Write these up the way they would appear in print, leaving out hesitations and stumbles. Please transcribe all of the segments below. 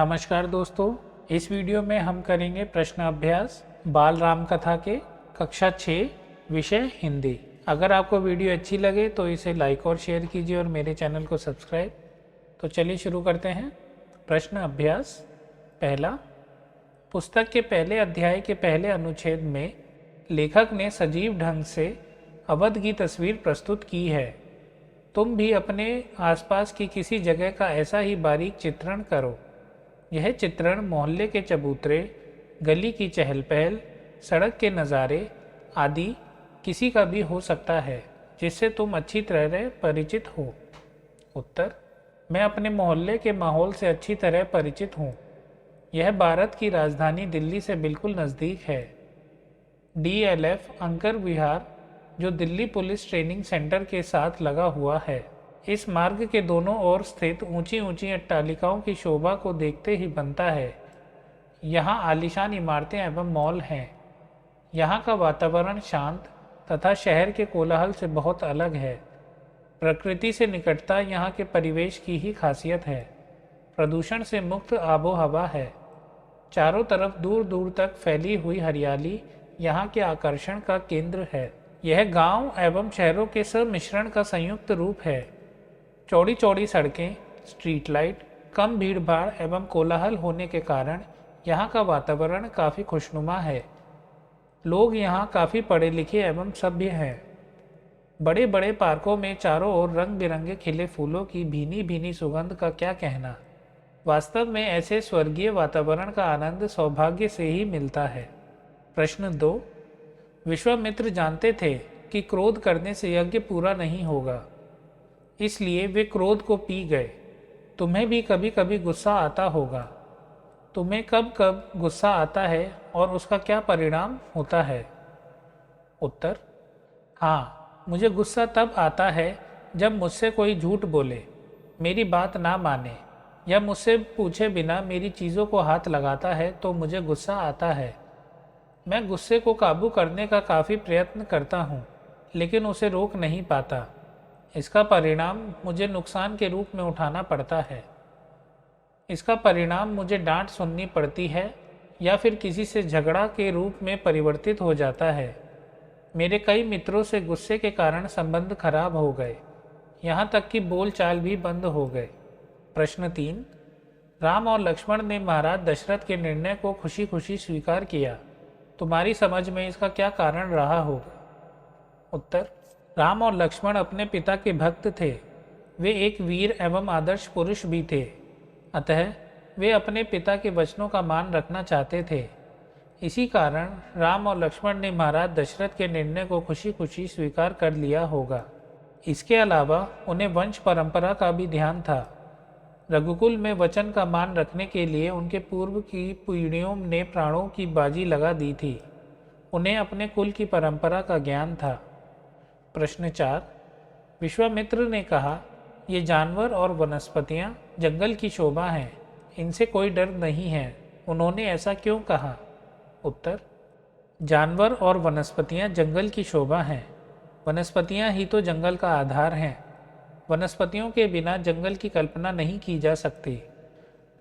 नमस्कार दोस्तों, इस वीडियो में हम करेंगे प्रश्न अभ्यास बाल राम कथा के कक्षा 6 विषय हिंदी। अगर आपको वीडियो अच्छी लगे तो इसे लाइक और शेयर कीजिए और मेरे चैनल को सब्सक्राइब। तो चलिए शुरू करते हैं। प्रश्न अभ्यास पहला, पुस्तक के पहले अध्याय के पहले अनुच्छेद में लेखक ने सजीव ढंग से अवध की तस्वीर प्रस्तुत की है। तुम भी अपने आसपास की किसी जगह का ऐसा ही बारीक चित्रण करो। यह चित्रण मोहल्ले के चबूतरे, गली की चहल पहल, सड़क के नज़ारे आदि किसी का भी हो सकता है जिससे तुम अच्छी तरह परिचित हो। उत्तर, मैं अपने मोहल्ले के माहौल से अच्छी तरह परिचित हूँ। यह भारत की राजधानी दिल्ली से बिल्कुल नज़दीक है। DLF अंकर विहार, जो दिल्ली पुलिस ट्रेनिंग सेंटर के साथ लगा हुआ है, इस मार्ग के दोनों ओर स्थित ऊंची ऊंची अट्टालिकाओं की शोभा को देखते ही बनता है। यहाँ आलीशान इमारतें एवं मॉल हैं। यहाँ का वातावरण शांत तथा शहर के कोलाहल से बहुत अलग है। प्रकृति से निकटता यहाँ के परिवेश की ही खासियत है। प्रदूषण से मुक्त आबो हवा है। चारों तरफ दूर दूर तक फैली हुई हरियाली यहाँ के आकर्षण का केंद्र है। यह गांव एवं शहरों के सम्मिश्रण का संयुक्त रूप है। चौड़ी चौड़ी सड़कें, स्ट्रीट लाइट, कम भीड़ भाड़ एवं कोलाहल होने के कारण यहाँ का वातावरण काफ़ी खुशनुमा है। लोग यहाँ काफ़ी पढ़े लिखे एवं सभ्य हैं। बड़े बड़े पार्कों में चारों ओर रंग बिरंगे खिले फूलों की भीनी भीनी सुगंध का क्या कहना। वास्तव में ऐसे स्वर्गीय वातावरण का आनंद सौभाग्य से ही मिलता है। प्रश्न 2, विश्वामित्र जानते थे कि क्रोध करने से यज्ञ पूरा नहीं होगा, इसलिए वे क्रोध को पी गए। तुम्हें भी कभी कभी गुस्सा आता होगा। तुम्हें कब कब गुस्सा आता है और उसका क्या परिणाम होता है? उत्तर, हाँ, मुझे गुस्सा तब आता है जब मुझसे कोई झूठ बोले, मेरी बात ना माने या मुझसे पूछे बिना मेरी चीज़ों को हाथ लगाता है तो मुझे गुस्सा आता है। मैं गुस्से को काबू करने का काफ़ी प्रयत्न करता हूँ, लेकिन उसे रोक नहीं पाता। इसका परिणाम मुझे नुकसान के रूप में उठाना पड़ता है। इसका परिणाम मुझे डांट सुननी पड़ती है या फिर किसी से झगड़ा के रूप में परिवर्तित हो जाता है। मेरे कई मित्रों से गुस्से के कारण संबंध खराब हो गए, यहाँ तक कि बोलचाल भी बंद हो गए। प्रश्न 3, राम और लक्ष्मण ने महाराज दशरथ के निर्णय को खुशी खुशी स्वीकार किया। तुम्हारी समझ में इसका क्या कारण रहा होगा? उत्तर, राम और लक्ष्मण अपने पिता के भक्त थे। वे एक वीर एवं आदर्श पुरुष भी थे, अतः वे अपने पिता के वचनों का मान रखना चाहते थे। इसी कारण राम और लक्ष्मण ने महाराज दशरथ के निर्णय को खुशी खुशी स्वीकार कर लिया होगा। इसके अलावा उन्हें वंश परंपरा का भी ध्यान था। रघुकुल में वचन का मान रखने के लिए उनके पूर्व की पीढ़ियों ने प्राणों की बाजी लगा दी थी। उन्हें अपने कुल की परंपरा का ज्ञान था। प्रश्न 4, विश्वामित्र ने कहा, ये जानवर और वनस्पतियाँ जंगल की शोभा हैं, इनसे कोई डर नहीं है। उन्होंने ऐसा क्यों कहा? उत्तर, जानवर और वनस्पतियाँ जंगल की शोभा हैं। वनस्पतियाँ ही तो जंगल का आधार हैं। वनस्पतियों के बिना जंगल की कल्पना नहीं की जा सकती।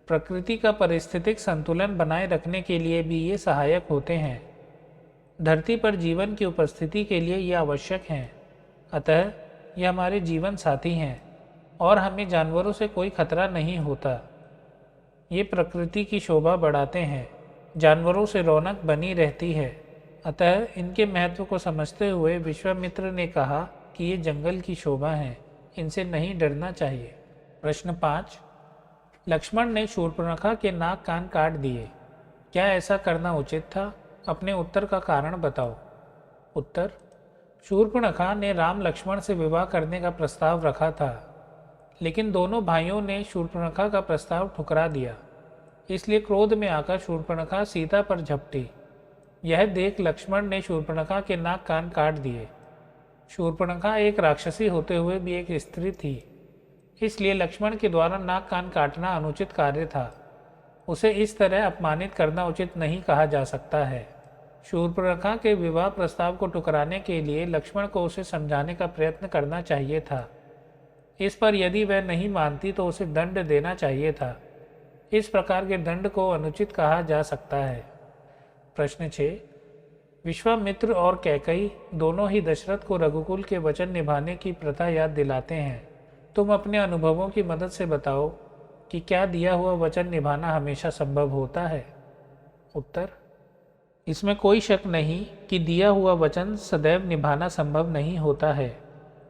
प्रकृति का पारिस्थितिक संतुलन बनाए रखने के लिए भी ये सहायक होते हैं। धरती पर जीवन की उपस्थिति के लिए ये आवश्यक हैं। अतः ये हमारे जीवन साथी हैं और हमें जानवरों से कोई खतरा नहीं होता। ये प्रकृति की शोभा बढ़ाते हैं, जानवरों से रौनक बनी रहती है। अतः इनके महत्व को समझते हुए विश्वामित्र ने कहा कि ये जंगल की शोभा हैं, इनसे नहीं डरना चाहिए। प्रश्न 5, लक्ष्मण ने शूर्पणखा के नाक कान काट दिए। क्या ऐसा करना उचित था? अपने उत्तर का कारण बताओ। उत्तर, शूर्पणखा ने राम लक्ष्मण से विवाह करने का प्रस्ताव रखा था, लेकिन दोनों भाइयों ने शूर्पणखा का प्रस्ताव ठुकरा दिया। इसलिए क्रोध में आकर शूर्पणखा सीता पर झपटी। यह देख लक्ष्मण ने शूर्पणखा के नाक कान काट दिए। शूर्पणखा एक राक्षसी होते हुए भी एक स्त्री थी, इसलिए लक्ष्मण के द्वारा नाक कान काटना अनुचित कार्य था। उसे इस तरह अपमानित करना उचित नहीं कहा जा सकता है। शूर्पणखा के विवाह प्रस्ताव को ठुकराने के लिए लक्ष्मण को उसे समझाने का प्रयत्न करना चाहिए था। इस पर यदि वह नहीं मानती तो उसे दंड देना चाहिए था। इस प्रकार के दंड को अनुचित कहा जा सकता है। प्रश्न 6। विश्वामित्र और कैकई दोनों ही दशरथ को रघुकुल के वचन निभाने की प्रथा याद दिलाते हैं। तुम अपने अनुभवों की मदद से बताओ कि क्या दिया हुआ वचन निभाना हमेशा संभव होता है। उत्तर। इसमें कोई शक नहीं कि दिया हुआ वचन सदैव निभाना संभव नहीं होता है।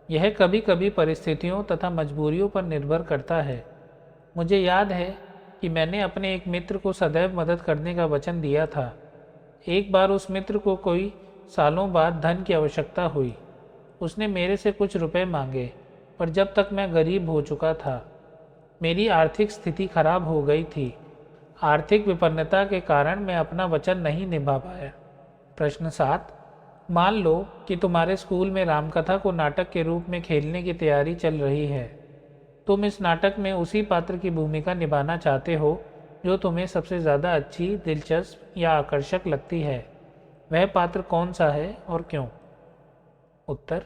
यह कभी कभी परिस्थितियों तथा मजबूरियों पर निर्भर करता है। मुझे याद है कि मैंने अपने एक मित्र को सदैव मदद करने का वचन दिया था। एक बार उस मित्र को कोई सालों बाद धन की आवश्यकता हुई। उसने मेरे से कुछ रुपए मांगे, पर जब तक मैं गरीब हो चुका था, मेरी आर्थिक स्थिति खराब हो गई थी। आर्थिक विपन्नता के कारण मैं अपना वचन नहीं निभा पाया। प्रश्न 7। मान लो कि तुम्हारे स्कूल में रामकथा को नाटक के रूप में खेलने की तैयारी चल रही है। तुम इस नाटक में उसी पात्र की भूमिका निभाना चाहते हो जो तुम्हें सबसे ज़्यादा अच्छी, दिलचस्प या आकर्षक लगती है। वह पात्र कौन सा है और क्यों? उत्तर।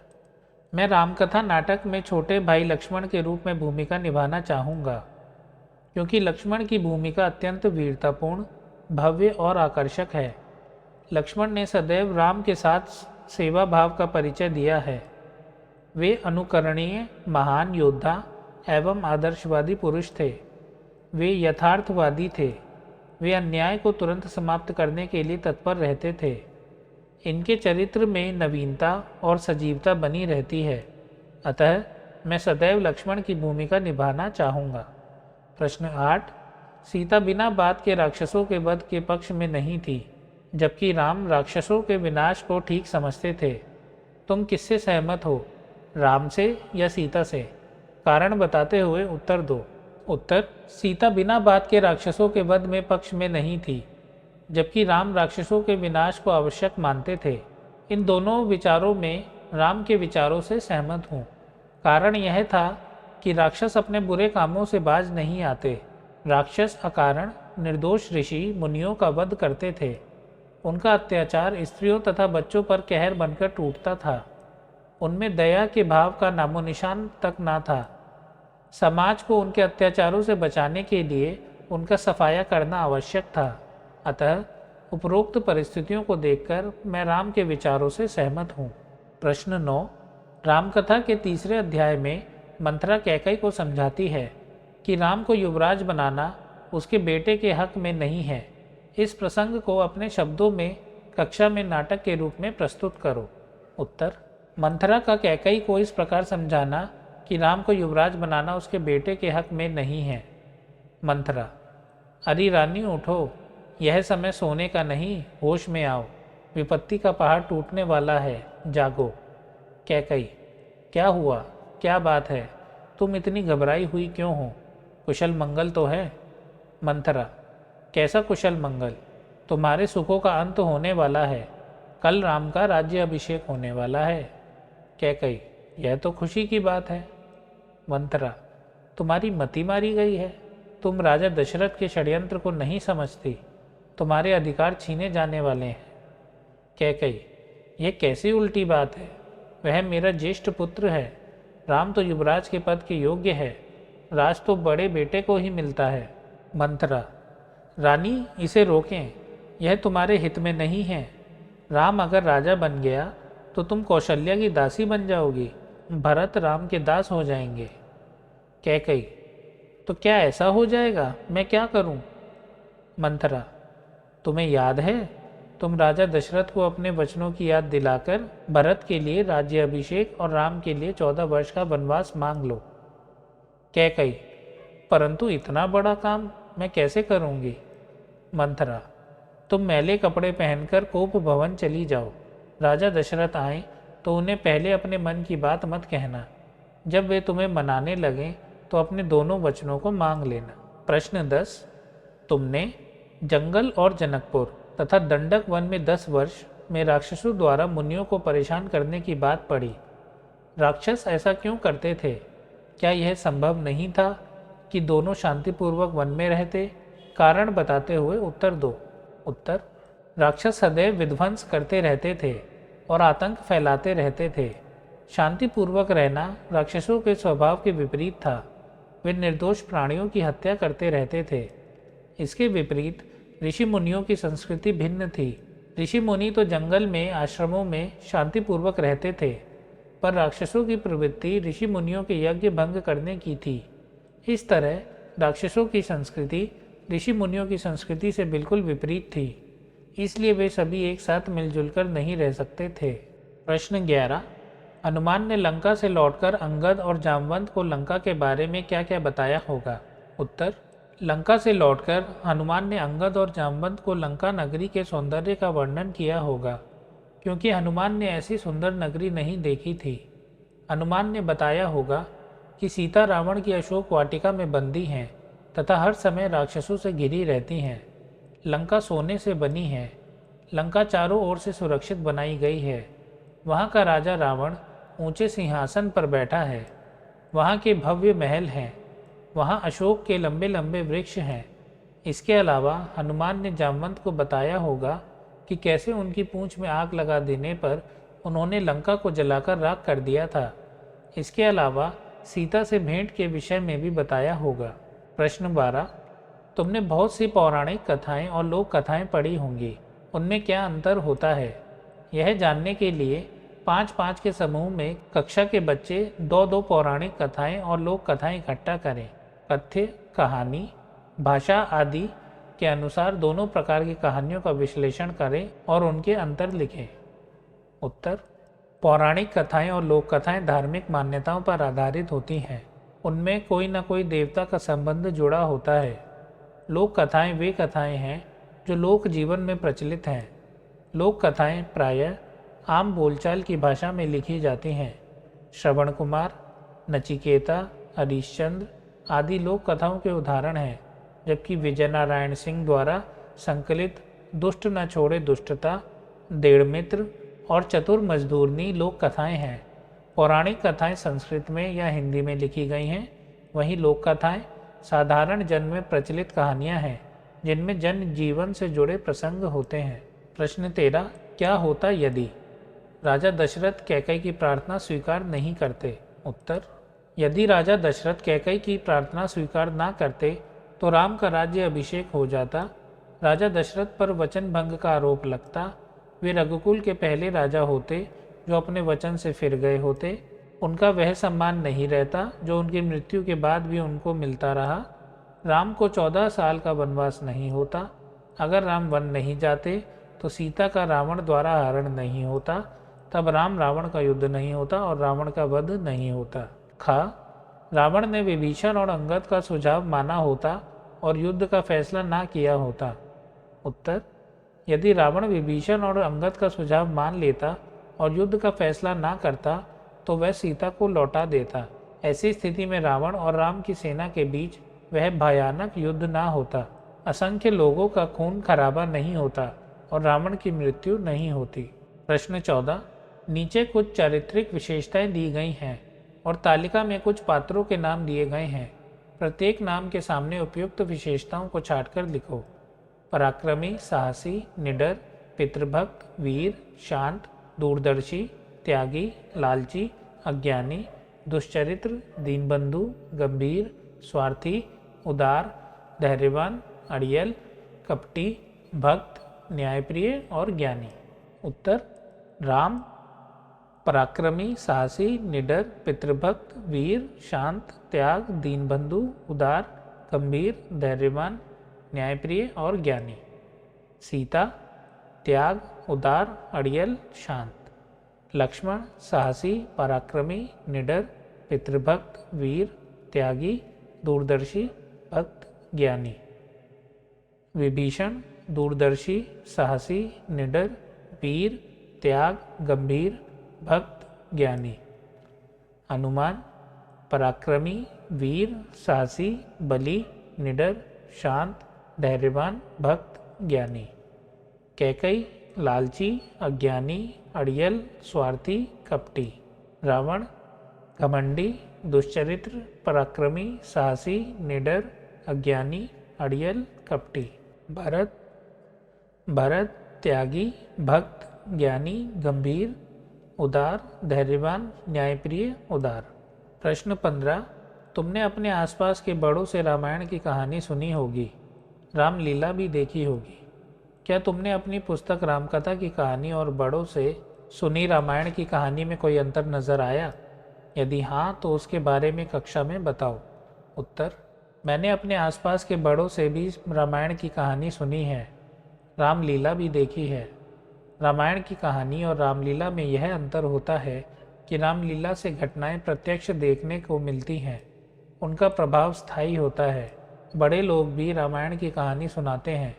मैं रामकथा नाटक में छोटे भाई लक्ष्मण के रूप में भूमिका निभाना चाहूँगा, क्योंकि लक्ष्मण की भूमिका अत्यंत वीरतापूर्ण, भव्य और आकर्षक है। लक्ष्मण ने सदैव राम के साथ सेवा भाव का परिचय दिया है। वे अनुकरणीय, महान योद्धा एवं आदर्शवादी पुरुष थे। वे यथार्थवादी थे। वे अन्याय को तुरंत समाप्त करने के लिए तत्पर रहते थे। इनके चरित्र में नवीनता और सजीवता बनी रहती है। अतः मैं सदैव लक्ष्मण की भूमिका निभाना चाहूँगा। प्रश्न 8। सीता बिना बात के राक्षसों के वध के पक्ष में नहीं थी, जबकि राम राक्षसों के विनाश को ठीक समझते थे। तुम किससे सहमत हो, राम से या सीता से? कारण बताते हुए उत्तर दो। उत्तर। सीता बिना बात के राक्षसों के वध में पक्ष में नहीं थी, जबकि राम राक्षसों के विनाश को आवश्यक मानते थे। इन दोनों विचारों में राम के विचारों से सहमत हूँ। कारण यह था कि राक्षस अपने बुरे कामों से बाज नहीं आते। राक्षस अकारण निर्दोष ऋषि मुनियों का वध करते थे। उनका अत्याचार स्त्रियों तथा बच्चों पर कहर बनकर टूटता था। उनमें दया के भाव का नामोनिशान तक ना था। समाज को उनके अत्याचारों से बचाने के लिए उनका सफाया करना आवश्यक था। अतः उपरोक्त परिस्थितियों को देखकर मैं राम के विचारों से सहमत हूँ। प्रश्न 9। रामकथा के 3 अध्याय में मंथरा कैकई को समझाती है कि राम को युवराज बनाना उसके बेटे के हक में नहीं है। इस प्रसंग को अपने शब्दों में कक्षा में नाटक के रूप में प्रस्तुत करो। उत्तर। मंथरा का कैकई को इस प्रकार समझाना कि राम को युवराज बनाना उसके बेटे के हक में नहीं है। मंथरा। अरे रानी उठो, यह समय सोने का नहीं, होश में आओ। विपत्ति का पहाड़ टूटने वाला है, जागो। कैकई। क्या हुआ, क्या बात है? तुम इतनी घबराई हुई क्यों हो? कुशल मंगल तो है? मंथरा। कैसा कुशल मंगल? तुम्हारे सुखों का अंत होने वाला है। कल राम का राज्य अभिषेक होने वाला है। कैकई। यह तो खुशी की बात है। मंथरा। तुम्हारी मति मारी गई है। तुम राजा दशरथ के षड्यंत्र को नहीं समझती। तुम्हारे अधिकार छीने जाने वाले हैं। कैकई। यह कैसी उल्टी बात है? वह मेरा ज्येष्ठ पुत्र है। राम तो युवराज के पद के योग्य है। राज तो बड़े बेटे को ही मिलता है। मंथरा। रानी, इसे रोकें। यह तुम्हारे हित में नहीं है। राम अगर राजा बन गया तो तुम कौशल्या की दासी बन जाओगी। भरत राम के दास हो जाएंगे। कैकई। तो क्या ऐसा हो जाएगा? मैं क्या करूं? मंथरा। तुम्हें याद है, तुम राजा दशरथ को अपने वचनों की याद दिलाकर भरत के लिए राज्य अभिषेक और राम के लिए 14 वर्ष का वनवास मांग लो। कैकई। परंतु इतना बड़ा काम मैं कैसे करूंगी? मंथरा। तुम मैले कपड़े पहनकर कोप भवन चली जाओ। राजा दशरथ आए तो उन्हें पहले अपने मन की बात मत कहना। जब वे तुम्हें मनाने लगें तो अपने दोनों वचनों को मांग लेना। प्रश्न 10। तुमने जंगल और जनकपुर तथा दंडक वन में 10 वर्ष में राक्षसों द्वारा मुनियों को परेशान करने की बात पढ़ी। राक्षस ऐसा क्यों करते थे? क्या यह संभव नहीं था कि दोनों शांतिपूर्वक वन में रहते? कारण बताते हुए उत्तर दो। उत्तर। राक्षस सदैव विध्वंस करते रहते थे और आतंक फैलाते रहते थे। शांतिपूर्वक रहना राक्षसों के स्वभाव के विपरीत था। वे निर्दोष प्राणियों की हत्या करते रहते थे। इसके विपरीत ऋषि मुनियों की संस्कृति भिन्न थी। ऋषि मुनि तो जंगल में आश्रमों में शांतिपूर्वक रहते थे, पर राक्षसों की प्रवृत्ति ऋषि मुनियों के यज्ञ भंग करने की थी। इस तरह राक्षसों की संस्कृति ऋषि मुनियों की संस्कृति से बिल्कुल विपरीत थी, इसलिए वे सभी एक साथ मिलजुल कर नहीं रह सकते थे। प्रश्न 11। हनुमान ने लंका से लौटकर अंगद और जामवंत को लंका के बारे में क्या क्या बताया होगा? उत्तर। लंका से लौटकर हनुमान ने अंगद और जामवंत को लंका नगरी के सौंदर्य का वर्णन किया होगा, क्योंकि हनुमान ने ऐसी सुंदर नगरी नहीं देखी थी। हनुमान ने बताया होगा कि सीता रावण की अशोक वाटिका में बंदी हैं तथा हर समय राक्षसों से घिरी रहती हैं। लंका सोने से बनी है। लंका चारों ओर से सुरक्षित बनाई गई है। वहाँ का राजा रावण ऊंचे सिंहासन पर बैठा है। वहाँ के भव्य महल हैं। वहाँ अशोक के लंबे लंबे वृक्ष हैं। इसके अलावा हनुमान ने जामवंत को बताया होगा कि कैसे उनकी पूंछ में आग लगा देने पर उन्होंने लंका को जलाकर राख कर दिया था। इसके अलावा सीता से भेंट के विषय में भी बताया होगा। प्रश्न 12। तुमने बहुत सी पौराणिक कथाएं और लोक कथाएं पढ़ी होंगी, उनमें क्या अंतर होता है? यह जानने के लिए 5-5 के समूह में कक्षा के बच्चे 2-2 पौराणिक कथाएं और लोक कथाएं इकट्ठा करें। कथ्य, कहानी, भाषा आदि के अनुसार दोनों प्रकार की कहानियों का विश्लेषण करें और उनके अंतर लिखें। उत्तर। पौराणिक कथाएं और लोक कथाएं धार्मिक मान्यताओं पर आधारित होती हैं। उनमें कोई न कोई देवता का संबंध जुड़ा होता है। लोक कथाएं वे कथाएं हैं जो लोक जीवन में प्रचलित हैं। लोक कथाएं प्रायः आम बोलचाल की भाषा में लिखी जाती हैं। श्रवण कुमार, नचिकेता, हरिश्चंद्र आदि लोक कथाओं के उदाहरण हैं, जबकि विजय नारायण सिंह द्वारा संकलित दुष्ट न छोड़े दुष्टता, देड़मित्र और चतुर मजदूरनी लोक कथाएं हैं। पौराणिक कथाएं संस्कृत में या हिंदी में लिखी गई हैं, वहीं लोक कथाएं साधारण जन में प्रचलित कहानियां हैं, जिनमें जन जीवन से जुड़े प्रसंग होते हैं। प्रश्न 13। क्या होता यदि राजा दशरथ कैकई की प्रार्थना स्वीकार नहीं करते? उत्तर। यदि राजा दशरथ कैकई की प्रार्थना स्वीकार ना करते तो राम का राज्य अभिषेक हो जाता। राजा दशरथ पर वचन भंग का आरोप लगता। वे रघुकुल के पहले राजा होते जो अपने वचन से फिर गए होते। उनका वह सम्मान नहीं रहता जो उनकी मृत्यु के बाद भी उनको मिलता रहा। राम को 14 साल का वनवास नहीं होता। अगर राम वन नहीं जाते तो सीता का रावण द्वारा हरण नहीं होता। तब राम रावण का युद्ध नहीं होता और रावण का वध नहीं होता। खा। रावण ने विभीषण और अंगद का सुझाव माना होता और युद्ध का फैसला ना किया होता। उत्तर। यदि रावण विभीषण और अंगद का सुझाव मान लेता और युद्ध का फैसला ना करता तो वह सीता को लौटा देता। ऐसी स्थिति में रावण और राम की सेना के बीच वह भयानक युद्ध ना होता। असंख्य लोगों का खून खराबा नहीं होता और रावण की मृत्यु नहीं होती। प्रश्न 14। नीचे कुछ चारित्रिक विशेषताएं दी गई हैं और तालिका में कुछ पात्रों के नाम दिए गए हैं। प्रत्येक नाम के सामने उपयुक्त विशेषताओं को छांटकर लिखो। पराक्रमी, साहसी, निडर, पितृभक्त, वीर, शांत, दूरदर्शी, त्यागी, लालची, अज्ञानी, दुष्चरित्र, दीनबंधु, गंभीर, स्वार्थी, उदार, धैर्यवान, अड़ियल, कपटी, भक्त, न्यायप्रिय और ज्ञानी। उत्तर। राम। पराक्रमी, साहसी, निडर, पितृभक्त, वीर, शांत, त्याग, दीनबंधु, उदार, गंभीर, धैर्यवान, न्यायप्रिय और ज्ञानी। सीता। त्याग, उदार, अड़ियल, शांत। लक्ष्मण। साहसी, पराक्रमी, निडर, पितृभक्त, वीर, त्यागी, दूरदर्शी, भक्त, ज्ञानी। विभीषण। दूरदर्शी, साहसी, निडर, वीर, त्याग, गंभीर, भक्त, ज्ञानी। हनुमान। पराक्रमी, वीर, साहसी, बली, निडर, शांत, धैर्यवान, भक्त, ज्ञानी। कैकई। लालची, अज्ञानी, अड़ियल, स्वार्थी, कपटी। रावण। घमंडी, दुष्चरित्र, पराक्रमी, साहसी, निडर, अज्ञानी, अड़ियल, कपटी। भरत। त्यागी, भक्त, ज्ञानी, गंभीर, उदार, धैर्यवान, न्यायप्रिय, उदार। प्रश्न 15। तुमने अपने आसपास के बड़ों से रामायण की कहानी सुनी होगी। रामलीला भी देखी होगी। क्या तुमने अपनी पुस्तक रामकथा की कहानी और बड़ों से सुनी रामायण की कहानी में कोई अंतर नज़र आया? यदि हाँ, तो उसके बारे में कक्षा में बताओ। उत्तर: मैंने अपने आसपास के बड़ों से भी रामायण की कहानी सुनी है, रामलीला भी देखी है। रामायण की कहानी और रामलीला में यह अंतर होता है कि रामलीला से घटनाएं प्रत्यक्ष देखने को मिलती हैं, उनका प्रभाव स्थायी होता है। बड़े लोग भी रामायण की कहानी सुनाते हैं,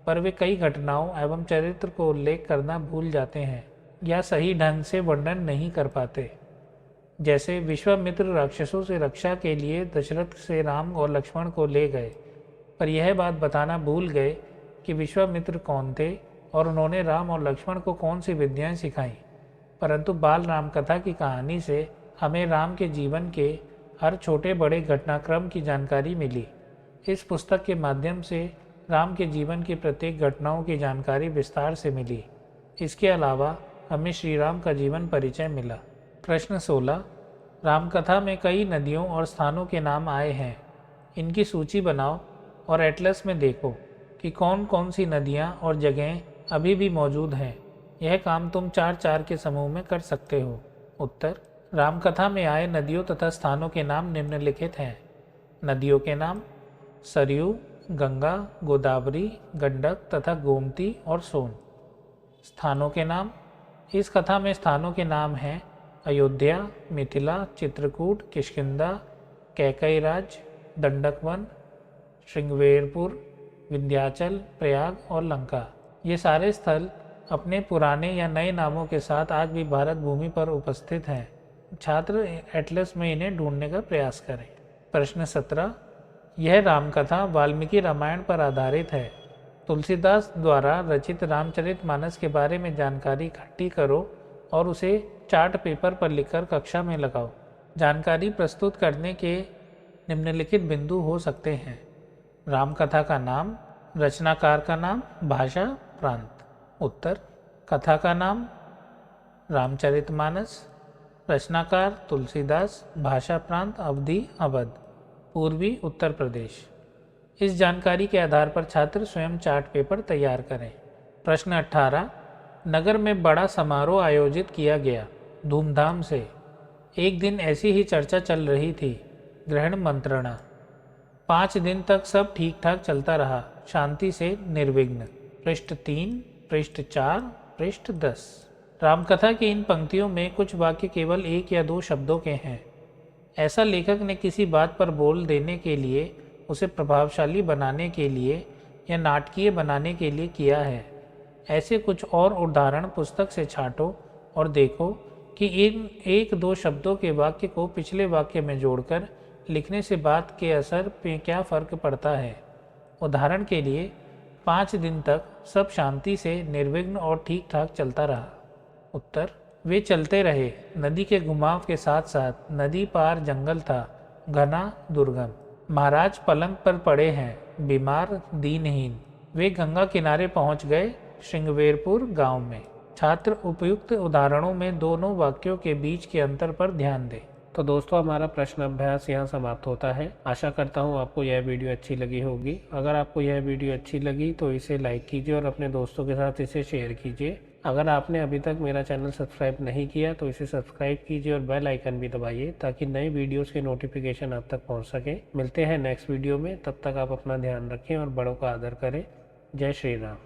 पर वे कई घटनाओं एवं चरित्र को उल्लेख करना भूल जाते हैं या सही ढंग से वर्णन नहीं कर पाते। जैसे विश्वामित्र राक्षसों से रक्षा के लिए दशरथ से राम और लक्ष्मण को ले गए, पर यह बात बताना भूल गए कि विश्वामित्र कौन थे और उन्होंने राम और लक्ष्मण को कौन सी विद्याएं सिखाईं। परंतु बाल राम कथा की कहानी से हमें राम के जीवन के हर छोटे बड़े घटनाक्रम की जानकारी मिली। इस पुस्तक के माध्यम से राम के जीवन की प्रत्येक घटनाओं की जानकारी विस्तार से मिली। इसके अलावा हमें श्री राम का जीवन परिचय मिला। प्रश्न 16। रामकथा में कई नदियों और स्थानों के नाम आए हैं। इनकी सूची बनाओ और एटलस में देखो कि कौन कौन सी नदियाँ और जगहें अभी भी मौजूद हैं। यह काम तुम 4-4 के समूह में कर सकते हो। उत्तर: रामकथा में आए नदियों तथा स्थानों के नाम निम्नलिखित हैं। नदियों के नाम: सरयू, गंगा, गोदावरी, गंडक तथा गोमती और सोन। स्थानों के नाम: इस कथा में स्थानों के नाम हैं अयोध्या, मिथिला, चित्रकूट, किष्किंधा, कैकयराज, दंडकवन, श्रृंगवेरपुर, विंध्याचल, प्रयाग और लंका। ये सारे स्थल अपने पुराने या नए नामों के साथ आज भी भारत भूमि पर उपस्थित हैं। छात्र एटलस में इन्हें ढूंढने का प्रयास करें। प्रश्न 17। यह रामकथा वाल्मीकि रामायण पर आधारित है। तुलसीदास द्वारा रचित रामचरितमानस के बारे में जानकारी इकट्ठी करो और उसे चार्ट पेपर पर लिखकर कक्षा में लगाओ। जानकारी प्रस्तुत करने के निम्नलिखित बिंदु हो सकते हैं: रामकथा का नाम, रचनाकार का नाम, भाषा, प्रांत। उत्तर: कथा का नाम रामचरितमानस, रचनाकार तुलसीदास, भाषा प्रांत अवधी अवध, पूर्वी उत्तर प्रदेश। इस जानकारी के आधार पर छात्र स्वयं चार्ट पेपर तैयार करें। प्रश्न 18। नगर में बड़ा समारोह आयोजित किया गया, धूमधाम से। एक दिन ऐसी ही चर्चा चल रही थी, ग्रहण मंत्रणा। 5 दिन तक सब ठीक ठाक चलता रहा, शांति से निर्विघ्न। पृष्ठ 3, पृष्ठ 4, पृष्ठ 10। रामकथा की इन पंक्तियों में कुछ वाक्य केवल 1 या 2 शब्दों के हैं। ऐसा लेखक ने किसी बात पर बोल देने के लिए, उसे प्रभावशाली बनाने के लिए या नाटकीय बनाने के लिए किया है। ऐसे कुछ और उदाहरण पुस्तक से छांटो और देखो कि इन 1-2 शब्दों के वाक्य को पिछले वाक्य में जोड़कर लिखने से बात के असर पे क्या फ़र्क पड़ता है। उदाहरण के लिए, 5 दिन तक सब शांति से निर्विघ्न और ठीक ठाक चलता रहा। उत्तर: वे चलते रहे। नदी के घुमाव के साथ साथ नदी पार जंगल था, घना, दुर्गम। महाराज पलंग पर पड़े हैं, बीमार, दीनहीन। वे गंगा किनारे पहुंच गए, श्रृंगवेरपुर गांव में। छात्र उपयुक्त उदाहरणों में दोनों वाक्यों के बीच के अंतर पर ध्यान दें। तो दोस्तों, हमारा प्रश्न अभ्यास यहाँ समाप्त होता है। आशा करता हूँ आपको यह वीडियो अच्छी लगी होगी। अगर आपको यह वीडियो अच्छी लगी तो इसे लाइक कीजिए और अपने दोस्तों के साथ इसे शेयर कीजिए। अगर आपने अभी तक मेरा चैनल सब्सक्राइब नहीं किया तो इसे सब्सक्राइब कीजिए और बेल आइकन भी दबाइए ताकि नए वीडियोस के नोटिफिकेशन आप तक पहुंच सके। मिलते हैं नेक्स्ट वीडियो में, तब तक आप अपना ध्यान रखें और बड़ों का आदर करें। जय श्री राम।